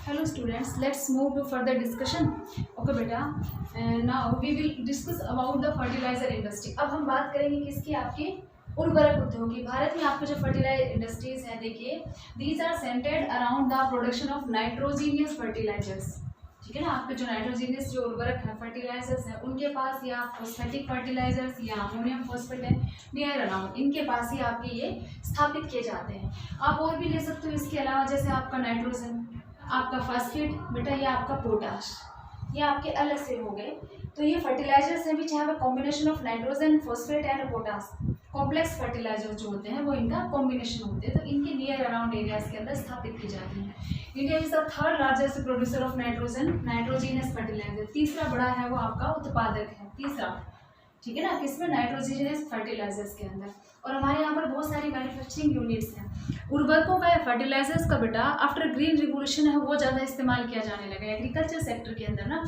Hello students, let's move to further discussion. Okay बेटा, now we will discuss about the fertilizer industry. अब हम बात करेंगे किसकी, आपके उर्वरक उद्योग की। भारत में आपके जो फर्टिलाइजर इंडस्ट्रीज हैं, देखिए these are centred around the production of nitrogenous fertilisers. ठीक है ना, आपके जो नाइट्रोजीनियस जो उर्वरक है फर्टिलाइजर्स हैं उनके पास, या फॉस्फेटिक फर्टिलाइजर्स या अमोनियम फॉस्फेट है, नियर अराउंड इनके पास ही आपके ये स्थापित किए जाते हैं। आप और भी ले सकते हो इसके अलावा, जैसे आपका नाइट्रोजन, आपका फास्फेट बेटा, ये आपका पोटाश, ये आपके अलग से हो गए। तो ये फर्टिलाइजर्स हैं भी, चाहे वो combination of nitrogen, phosphate and potash, complex fertiliser जो होते हैं वो इनका कॉम्बिनेशन होते हैं। तो इनके नियर अराउंड एरियाज के अंदर स्थापित की जाती हैं। India is the third largest producer of nitrogenous fertiliser. तीसरा बड़ा है वो आपका उत्पादक है, तीसरा। ठीक है ना, किसमें? नाइट्रोजीनियस फर्टिलाइजर्स के अंदर। और हमारे यहाँ पर बहुत सारी मैन्युफैक्चरिंग यूनिट्स हैं उर्वरकों का या फर्टिलाइजर्स का बेटा। आफ्टर ग्रीन रिवोल्यूशन है वो ज़्यादा इस्तेमाल किया जाने लगा एग्रीकल्चर सेक्टर के अंदर ना।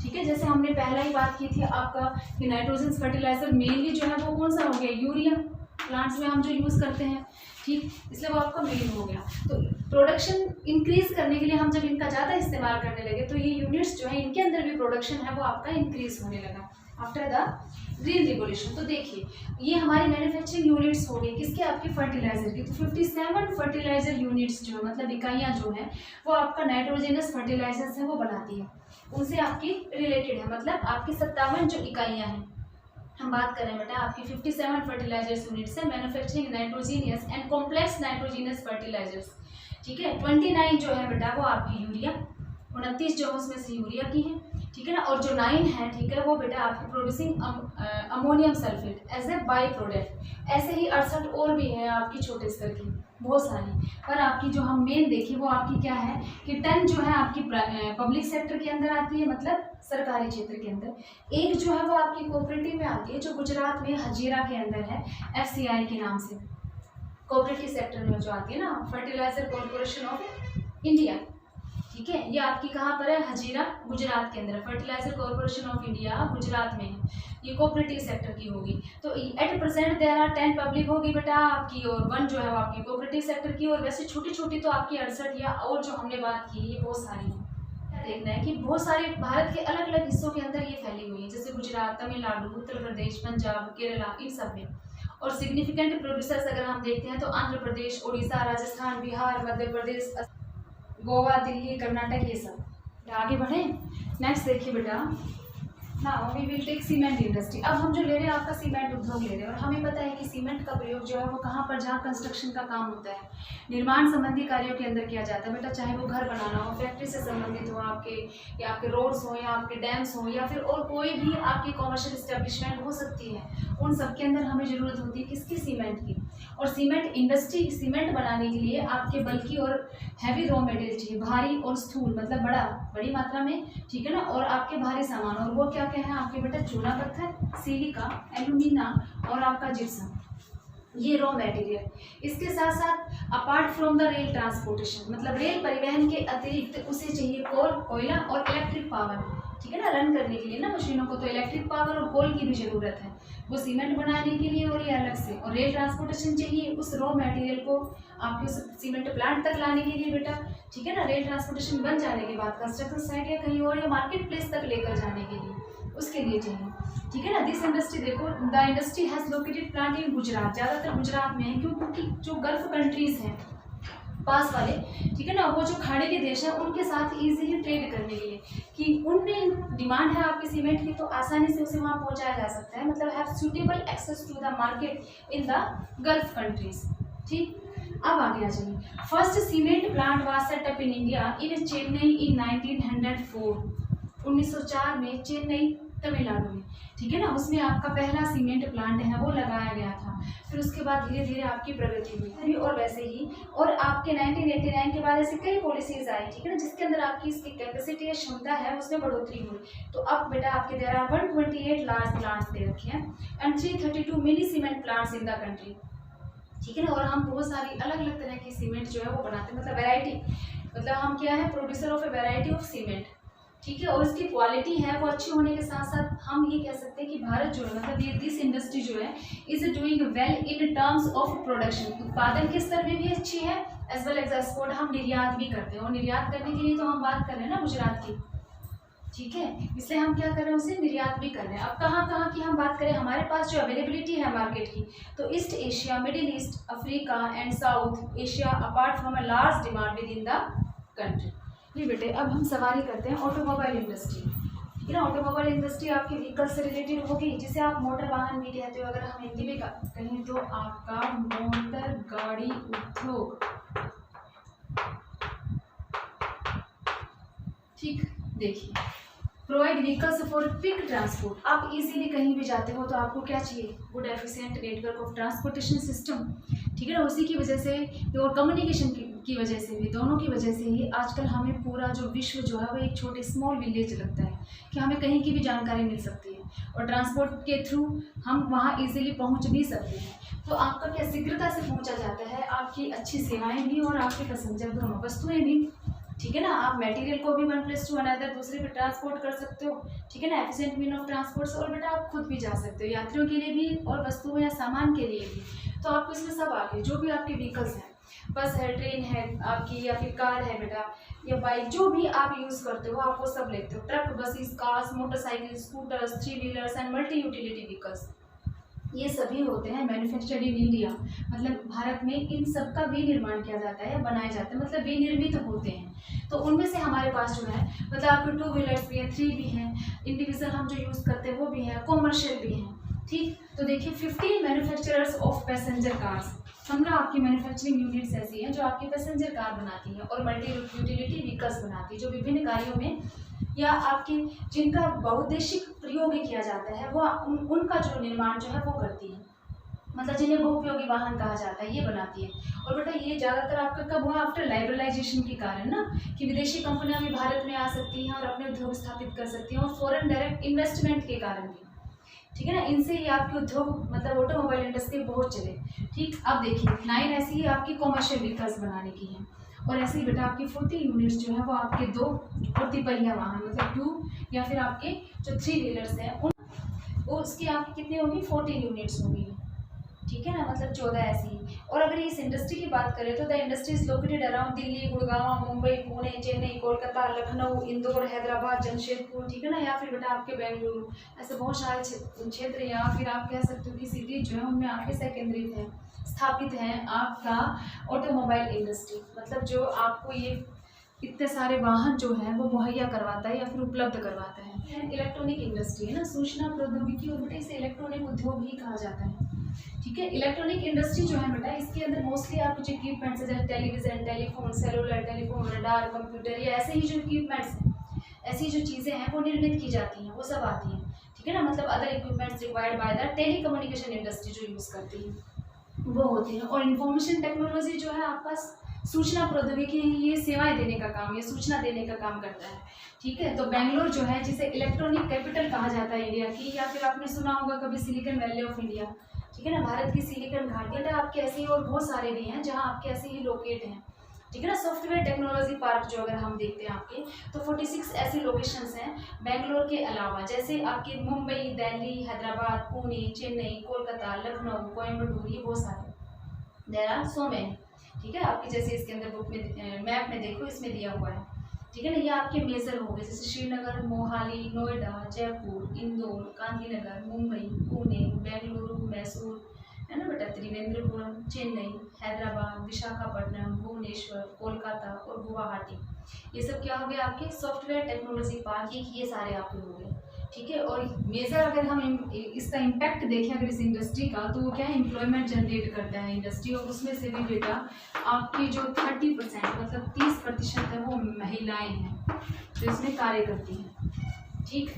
ठीक है, जैसे हमने पहला ही बात की थी आपका कि नाइट्रोजन फर्टिलाइजर मेनली जो है वो कौन सा हो गया? यूरिया। प्लांट्स में हम जो यूज़ करते हैं, ठीक, इसलिए वो आपका मेन हो गया। तो प्रोडक्शन इंक्रीज करने के लिए हम जब इनका ज़्यादा इस्तेमाल करने लगे तो ये यूनिट्स जो है इनके अंदर भी प्रोडक्शन है वो आपका इंक्रीज होने लगा आफ्टर द ग्रीन रिवोल्यूशन। तो देखिए ये हमारी मैन्युफैक्चरिंग यूनिट्स हो गई किसके? आपकी फर्टिलाइजर की। तो 57 फर्टिलाइजर यूनिट्स जो है, मतलब इकाइयाँ जो हैं वो आपका नाइट्रोजनस फर्टिलाइजर्स है वो बनाती है, उनसे आपकी रिलेटेड है। मतलब आपकी 57 जो इकाइयाँ हैं हम बात कर रहे हैं बेटा, आपकी 57 फर्टिलाइजर्स यूनिट्स है manufacturing nitrogenous and complex nitrogenous fertilisers. ठीक है, 29 जो है बेटा वो आपकी यूरिया, 29 जो उसमें से यूरिया की है। ठीक है ना, और जो 9 है, ठीक है, वो बेटा आपकी producing ammonium sulphate as a by product. ऐसे ही 68 और भी है आपकी छोटे स्तर की, बहुत सारी। पर आपकी जो हम मेन देखिए वो आपकी क्या है कि 10 जो है आपकी पब्लिक सेक्टर के अंदर आती है, मतलब सरकारी क्षेत्र के अंदर। एक जो है वो आपकी कोऑपरेटिव में आती है, जो गुजरात में हजीरा के अंदर है, FCI के नाम से, कोऑपरेटिव सेक्टर में जो आती है ना, फर्टिलाइजर कॉर्पोरेशन ऑफ इंडिया। ठीक है, ये आपकी कहाँ पर है? हजीरा, गुजरात के अंदर। Fertiliser corporation of India Gujarat में है, ये कोऑपरेटिव सेक्टर की होगी। तो at present there are 10 public होगी बेटा आपकी, और 1 जो है वो आपकी कोऑपरेटिव सेक्टर की। और वैसे छोटी छोटी तो आपकी 68 या और जो हमने बात की ये बहुत सारी है। देखना है कि बहुत सारे भारत के अलग अलग हिस्सों के अंदर ये फैली हुई है, जैसे गुजरात, तमिलनाडु, उत्तर प्रदेश, पंजाब, केरला, इन सब में। और सिग्निफिकेंट प्रोड्यूसर्स अगर हम देखते हैं तो आंध्र प्रदेश, उड़ीसा, राजस्थान, बिहार, मध्य प्रदेश, गोवा, दिल्ली, कर्नाटक, ये सब। आगे बढ़े, नेक्स्ट देखिए बेटा, now we will take cement industry. अब हम जो ले रहे हैं आपका सीमेंट उद्योग ले रहे हैं, और हमें पता है कि सीमेंट का प्रयोग जो है वो कहाँ पर, जहाँ कंस्ट्रक्शन का काम होता है, निर्माण संबंधी कार्यों के अंदर किया जाता है बेटा। चाहे वो घर बनाना हो, फैक्ट्री से संबंधित हो आपके, या आपके रोड्स हो, या आपके डैम्स हो, या फिर और कोई भी आपकी कॉमर्शियल इस्टेब्लिशमेंट हो सकती है, उन सब के अंदर हमें ज़रूरत होती है किसकी? सीमेंट की। और सीमेंट इंडस्ट्री, सीमेंट बनाने के लिए आपके बल्कि और हैवी रॉ मटेरियल चाहिए, भारी और स्थूल, मतलब बड़ी मात्रा में। ठीक है ना, और आपके भारी सामान, और वो क्या क्या है आपके बेटा? चूना पत्थर, सिलिका, एल्यूमिना और आपका जिप्सम, ये रॉ मटेरियल। इसके साथ साथ apart from the rail transportation, मतलब रेल परिवहन के अतिरिक्त उसे चाहिए कोल, कोयला और इलेक्ट्रिक पावर। ठीक है ना, रन करने के लिए ना मशीनों को तो इलेक्ट्रिक पावर और कोल की भी ज़रूरत है, वो सीमेंट बनाने के लिए, और ये अलग से। और रेल ट्रांसपोर्टेशन चाहिए उस रॉ मटेरियल को आपके सीमेंट प्लांट तक लाने के लिए बेटा। ठीक है ना, रेल ट्रांसपोर्टेशन बन जाने के बाद कंस्ट्रक्शन साइट या कहीं और, या मार्केट प्लेस तक लेकर जाने के लिए, उसके लिए चाहिए। ठीक है ना, दिस इंडस्ट्री देखो, the industry has located plant in Gujarat, ज़्यादातर गुजरात में है, क्योंकि जो गल्फ कंट्रीज़ हैं पास वाले, ठीक है ना, वो जो खाड़ी के देश हैं उनके साथ इजीली ट्रेड करने के लिए, कि उनमें डिमांड है आपके सीमेंट की, तो आसानी से उसे वहाँ पहुँचाया जा सकता है, मतलब have suitable access to the market in the Gulf countries. ठीक, अब आगे आ जाइए। First cement plant was set up in India in Chennai in 1904, 1904 में चेन्नई, तमिलनाडु में। ठीक है ना, उसमें आपका पहला सीमेंट प्लांट है वो लगाया गया था। फिर उसके बाद धीरे धीरे आपकी प्रगति हुई, और वैसे ही, और आपके 1989 के बाद ऐसे कई पॉलिसीज आई, ठीक है ना, जिसके अंदर आपकी इसकी कैपेसिटी या क्षमता है उसमें बढ़ोतरी हुई। तो अब बेटा आपके देयर आर 128 लार्ज प्लांट्स दे रखे हैं and 332 mini cement plants in the country. ठीक है ना, और हम बहुत सारी अलग अलग तरह की सीमेंट जो है वो बनाते हैं, मतलब वैरायटी, मतलब हम क्या है? Producer of A variety of cement. ठीक है, और इसकी क्वालिटी है वो अच्छी होने के साथ साथ हम ये कह सकते हैं कि भारत जो है मतलब ये दिस इंडस्ट्री जो है is doing well in terms of production, उत्पादन के स्तर में भी अच्छी है एज वेल एज एक्सपोर्ट, हम निर्यात भी करते हैं और निर्यात करने के लिए तो हम बात कर रहे हैं ना गुजरात की, ठीक है, इसलिए हम क्या कर रहे हैं उसे निर्यात भी कर रहे हैं। अब कहाँ कहाँ की हम बात करें, हमारे पास जो अवेलेबिलिटी है मार्केट की, तो east Asia, middle east, Africa and south Asia apart from a large demand with in the country. ये बेटे अब हम सवारी करते हैं ऑटोमोबाइल इंडस्ट्री, ठीक है ना। ऑटोमोबाइल इंडस्ट्री आपकी व्हीकल से रिलेटेड होगी, जिसे आप मोटर वाहन भी कहते हो, अगर हम हिंदी में कहें तो आपका मोटर गाड़ी उद्योग, ठीक। देखिए, provide vehicles for quick transport, आप इजीली कहीं भी जाते हो तो आपको क्या चाहिए, good efficient network of transportation system, ठीक है ना। उसी की वजह से और कम्युनिकेशन की वजह से भी, दोनों की वजह से ही आजकल हमें पूरा जो विश्व जो है वो एक छोटे स्मॉल विलेज लगता है कि हमें कहीं की भी जानकारी मिल सकती है और ट्रांसपोर्ट के थ्रू हम वहाँ इजीली पहुँच भी सकते हैं। तो आपका क्या शीघ्रता से पहुँचा जाता है, आपकी अच्छी सेवाएँ भी और आपके पैसेंजर दोनों वस्तुएँ भी, ठीक है ना। आप मटेरियल को भी 1+2 अनदर दूसरे पे ट्रांसपोर्ट कर सकते हो, ठीक है ना, एफिशिएंट मीन ऑफ ट्रांसपोर्ट से, और बेटा आप खुद भी जा सकते हो यात्रियों के लिए भी और वस्तुओं या सामान के लिए भी। तो आपको इसमें सब आ गए, जो भी आपके व्हीकल्स हैं, बस है, ट्रेन है आपकी, या फिर कार है बेटा, या बाइक, जो भी आप यूज़ करते हो आप वो सब लेते हो, truck, buses, cars, motorcycle, scooters, 3 wheelers and multi utility vehicles, ये सभी होते हैं मैन्युफैक्चर्ड इन इंडिया, मतलब भारत में इन सब का विनिर्माण किया जाता है या बनाया जाता है, मतलब विनिर्मित होते हैं। तो उनमें से हमारे पास जो है मतलब आपके 2 व्हीलर्स भी हैं, 3 भी हैं, इंडिविजुअल हम जो यूज़ करते हैं वो भी हैं, कॉमर्शियल भी हैं, ठीक। तो देखिए 15 मैन्युफैक्चरर्स ऑफ पैसेंजर कार्स, 15 आपकी मैन्युफैक्चरिंग यूनिट्स ऐसी हैं जो आपकी पैसेंजर कार बनाती हैं और मल्टी यूटिलिटी व्हीकल्स बनाती है, जो विभिन्न कार्यों में या आपकी जिनका बहुउद्देशिक प्रयोग किया जाता है वो उनका जो निर्माण जो है वो करती है, मतलब जिन्हें बहुउपयोगी वाहन कहा जाता है ये बनाती है। और बेटा ये ज़्यादातर आपका कब हुआ, आफ्टर लाइबरलाइजेशन के कारण ना, कि विदेशी कंपनियां भी भारत में आ सकती हैं और अपने उद्योग स्थापित कर सकती हैं, और फॉरेन डायरेक्ट इन्वेस्टमेंट के कारण भी, ठीक है ना। इनसे ही आपके उद्योग मतलब ऑटोमोबाइल इंडस्ट्री बहुत चले, ठीक। अब देखिए 9 ऐसी ही आपकी कॉमर्शियल व्हीकल्स बनाने की हैं, और ऐसे ही बेटा आपकी 40 यूनिट्स जो है वो आपके 2 और तिपहिया वाहन मतलब 2 या फिर आपके जो 3 व्हीलर्स हैं उन वो उसकी आपकी कितनी होगी, 40 यूनिट्स होगी, ठीक है ना, मतलब 14 ऐसी। और अगर इस इंडस्ट्री की बात करें तो the industry is located around Delhi, Gurgaon, Mumbai, Pune, Chennai, Kolkata, Lucknow, Indore, Hyderabad, Jamshedpur, ठीक है ना, या फिर बेटा आपके बेंगलुरु, ऐसे बहुत सारे क्षेत्र या फिर आप कह सकते हो कि सिटीज जो है उनमें आपके से केंद्रित हैं, स्थापित हैं आपका ऑटोमोबाइल इंडस्ट्री, मतलब जो आपको ये इतने सारे वाहन जो है वो मुहैया करवाता है या फिर उपलब्ध करवाता है। इलेक्ट्रॉनिक इंडस्ट्री है ना, सूचना प्रौद्योगिकी, और बेटा इसे इलेक्ट्रॉनिक उद्योग भी कहा जाता है, ठीक है। इलेक्ट्रॉनिक इंडस्ट्री जो है बेटा इसके अंदर मोस्टली आपको जो इक्विपमेंट्स है जैसे television, telephone, cellular telephone, radar, computer, या ऐसे ही जो इक्विपमेंट्स हैं, ऐसी जो चीज़ें हैं वो निर्मित की जाती हैं, वो सब आती हैं, ठीक है ना, मतलब other equipments required by the telecommunication industry जो यूज़ करती है वो होती है। और इंफॉर्मेशन टेक्नोलॉजी जो है आपका सूचना प्रौद्योगिकी ये सेवाएं देने का काम, ये सूचना देने का काम करता है, ठीक है। तो बेंगलोर जो है जिसे इलेक्ट्रॉनिक कैपिटल कहा जाता है इंडिया की, या फिर आपने सुना होगा कभी सिलिकॉन वैली ऑफ इंडिया, ठीक है ना, भारत की सिलिकॉन घाटी है, आपके ऐसे ही और बहुत सारे भी हैं जहाँ आपके ऐसे ही लोकेट हैं, ठीक है ना। सॉफ्टवेयर टेक्नोलॉजी पार्क जो अगर हम देखते हैं आपके तो 46 ऐसी लोकेशंस हैं बेंगलोर के अलावा, जैसे आपके मुंबई, दिल्ली, हैदराबाद, पुणे, चेन्नई, कोलकाता, लखनऊ, कोयम्बटूर, ये बहुत सारे, देयर आर सो मेनी, ठीक है। आपकी जैसे इसके अंदर बुक में मैप में देखो इसमें दिया हुआ है, ठीक है ना। ये आपके मेजर हो गए जैसे श्रीनगर, मोहाली, नोएडा, जयपुर, इंदौर, गांधीनगर, मुंबई, पुणे, बेंगलुरु, मैसूर, है ना बेटा, त्रिवेंद्रपुरम, चेन्नई, हैदराबाद, विशाखापट्टनम, भुवनेश्वर, कोलकाता और गुवाहाटी, ये सब क्या हो गए आपके सॉफ्टवेयर टेक्नोलॉजी पार्क, ये सारे आपके हो गए, ठीक है। और मेजर अगर हम इसका इम्पैक्ट देखें अगर इस इंडस्ट्री का, तो वो क्या है, एम्प्लॉयमेंट जनरेट करता है इंडस्ट्री, और उसमें से भी बेटा आपकी जो 30% मतलब 30% है वो महिलाएं हैं जो इसमें कार्य करती हैं, ठीक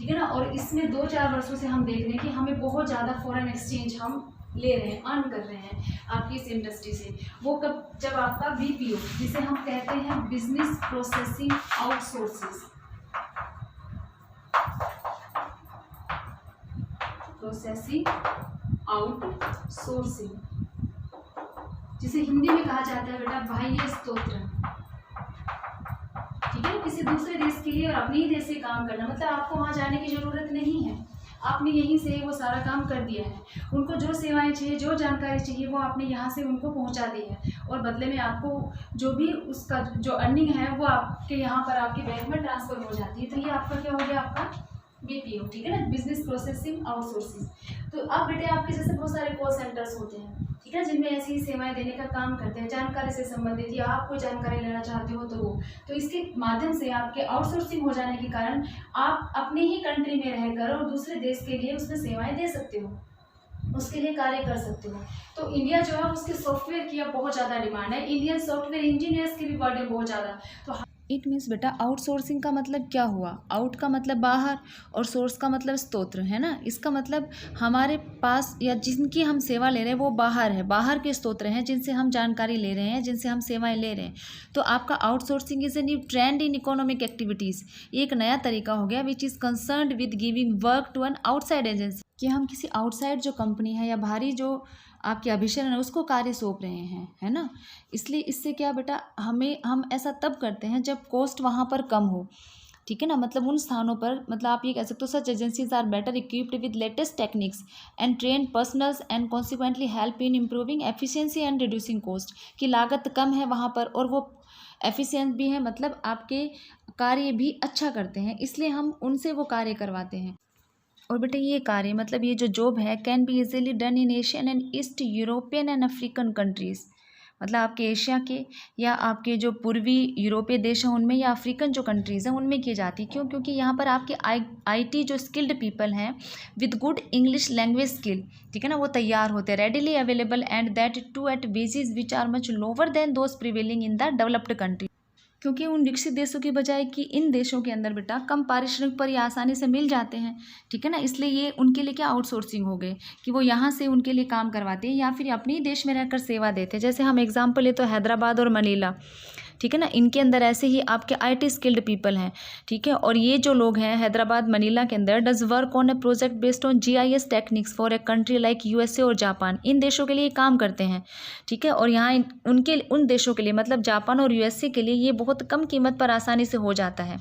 है ना। और इसमें 2-4 वर्षों से हम देख रहे हैं कि हमें बहुत ज़्यादा फॉरेन एक्सचेंज हम ले रहे हैं, अर्न कर रहे हैं आपकी इस इंडस्ट्री से। वो कब, जब आपका BPO जिसे हम कहते हैं बिजनेस प्रोसेसिंग आउटसोर्सिस, प्रोसेसिंग आउटसोर्सिंग, जिसे हिंदी में कहा जाता है बेटा बाह्य स्तोत्र, ठीक है ना, किसी दूसरे देश के लिए और अपने ही देश से काम करना, मतलब आपको वहाँ जाने की ज़रूरत नहीं है, आपने यहीं से वो सारा काम कर दिया है। उनको जो सेवाएं चाहिए, जो जानकारी चाहिए, वो आपने यहाँ से उनको पहुँचा दी है, और बदले में आपको जो भी उसका जो अर्निंग है वो आपके यहाँ पर आपके बैंक में ट्रांसफ़र हो जाती है। तो ये आपका क्या हो गया, आपका BPO, ठीक है ना, बिजनेस प्रोसेसिंग आउटसोर्सिंग। तो अब बेटे आपके जैसे बहुत सारे कॉल सेंटर्स होते हैं, ठीक है, जिनमें ऐसी सेवाएं देने का काम करते हैं, जानकारी से संबंधित, या आप कोई जानकारी लेना चाहते हो तो वो, तो इसके माध्यम से आपके आउटसोर्सिंग हो जाने के कारण आप अपनी ही कंट्री में रहकर और दूसरे देश के लिए उसमें सेवाएं दे सकते हो, उसके लिए कार्य कर सकते हो। तो इंडिया जो है उसके सॉफ्टवेयर की अब बहुत ज़्यादा डिमांड है, इंडियन सॉफ्टवेयर इंजीनियर्स की भी बर्डन बहुत ज़्यादा। तो इट मीन्स बेटा आउटसोर्सिंग का मतलब क्या हुआ, आउट का मतलब बाहर और सोर्स का मतलब स्तोत्र, है ना। इसका मतलब हमारे पास या जिनकी हम सेवा ले रहे हैं वो बाहर है, बाहर के स्तोत्र हैं जिनसे हम जानकारी ले रहे हैं, जिनसे हम सेवाएं ले रहे हैं। तो आपका outsourcing is a new trend in economic activities, एक नया तरीका हो गया which is concerned with giving work to an outside agency, कि हम किसी आउटसाइड जो कंपनी है या बाहरी जो आपके अभिषेक है उसको कार्य सौंप रहे हैं, है ना। इसलिए इससे क्या बेटा, हम ऐसा तब करते हैं जब कॉस्ट वहाँ पर कम हो, ठीक है ना। मतलब उन स्थानों पर, मतलब आप ये कह सकते हो such agencies are better equipped with latest techniques and train personnels and consequently help in improving efficiency and reducing cost, कि लागत कम है वहाँ पर और वो एफिशिएंट भी है, मतलब आपके कार्य भी अच्छा करते हैं, इसलिए हम उनसे वो कार्य करवाते हैं। और बेटा ये कार्य, मतलब ये जो जॉब है, can be easily done in Asian and east European and African countries, मतलब आपके एशिया के या आपके जो पूर्वी यूरोपीय देश हैं उनमें, या अफ्रीकन जो कंट्रीज़ हैं उनमें की जाती है। क्यों? क्योंकि यहाँ पर आपके IT जो स्किल्ड पीपल हैं with good English language skill, ठीक है ना, वो तैयार होते हैं, readily available and that too at wages which are much lower than those prevailing in the developed country, क्योंकि उन विकसित देशों की बजाय कि इन देशों के अंदर बेटा कम पारिश्रमिक पर ये आसानी से मिल जाते हैं, ठीक है ना। इसलिए ये उनके लिए क्या आउटसोर्सिंग हो गए, कि वो यहाँ से उनके लिए काम करवाते हैं या फिर अपने ही देश में रहकर सेवा देते हैं। जैसे हम एग्जांपल ले तो हैदराबाद और मनीला, ठीक है ना, इनके अंदर ऐसे ही आपके IT स्किल्ड पीपल हैं, ठीक है। और ये जो लोग हैं हैदराबाद मनीला के अंदर does work on A project based on GIS techniques for a country like USA और जापान, इन देशों के लिए काम करते हैं, ठीक है। और यहाँ उनके उन देशों के लिए, मतलब जापान और USA के लिए ये बहुत कम कीमत पर आसानी से हो जाता है।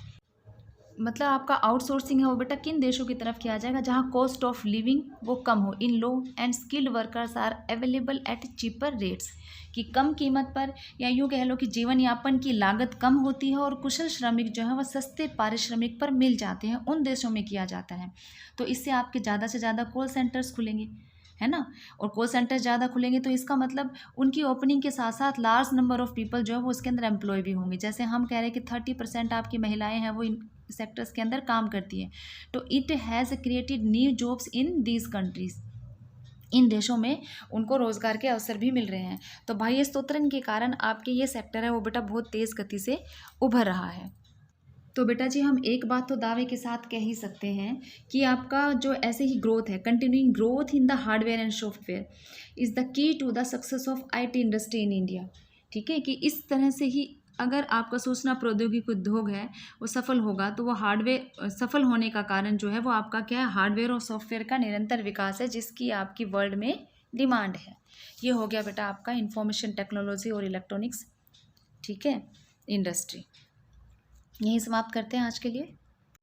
मतलब आपका आउटसोर्सिंग है वो बेटा किन देशों की तरफ किया जाएगा, जहाँ कॉस्ट ऑफ लिविंग वो कम हो, in low and skilled workers are available at cheaper rates, कि कम कीमत पर, या यूँ कह लो कि जीवन यापन की लागत कम होती है और कुशल श्रमिक जो है वह सस्ते पारिश्रमिक पर मिल जाते हैं, उन देशों में किया जाता है। तो इससे आपके ज़्यादा से ज़्यादा कॉल सेंटर्स खुलेंगे, है ना। और कॉल सेंटर ज़्यादा खुलेंगे तो इसका मतलब उनकी ओपनिंग के साथ साथ लार्ज नंबर ऑफ पीपल जो है वो उसके अंदर एम्प्लॉय भी होंगे। जैसे हम कह रहे हैं कि 30% आपकी महिलाएं हैं वो इन सेक्टर्स के अंदर काम करती हैं, तो it has created new jobs in these countries, इन देशों में उनको रोज़गार के अवसर भी मिल रहे हैं। तो बाह्य स्तोत्रन के कारण आपके ये सेक्टर है वो बेटा बहुत तेज़ गति से उभर रहा है। तो बेटा जी हम एक बात तो दावे के साथ कह ही सकते हैं कि आपका जो ऐसे ही ग्रोथ है, continuing growth in the hardware and software is the key to the success of IT industry in India, ठीक है। कि इस तरह से ही अगर आपका सूचना प्रौद्योगिकी उद्योग है वो सफल होगा, तो वो हार्डवेयर सफल होने का कारण जो है वो आपका क्या है, हार्डवेयर और सॉफ्टवेयर का निरंतर विकास है, जिसकी आपकी वर्ल्ड में डिमांड है। ये हो गया बेटा आपका इंफॉर्मेशन टेक्नोलॉजी और इलेक्ट्रॉनिक्स, ठीक है, इंडस्ट्री। यहीं समाप्त करते हैं आज के लिए।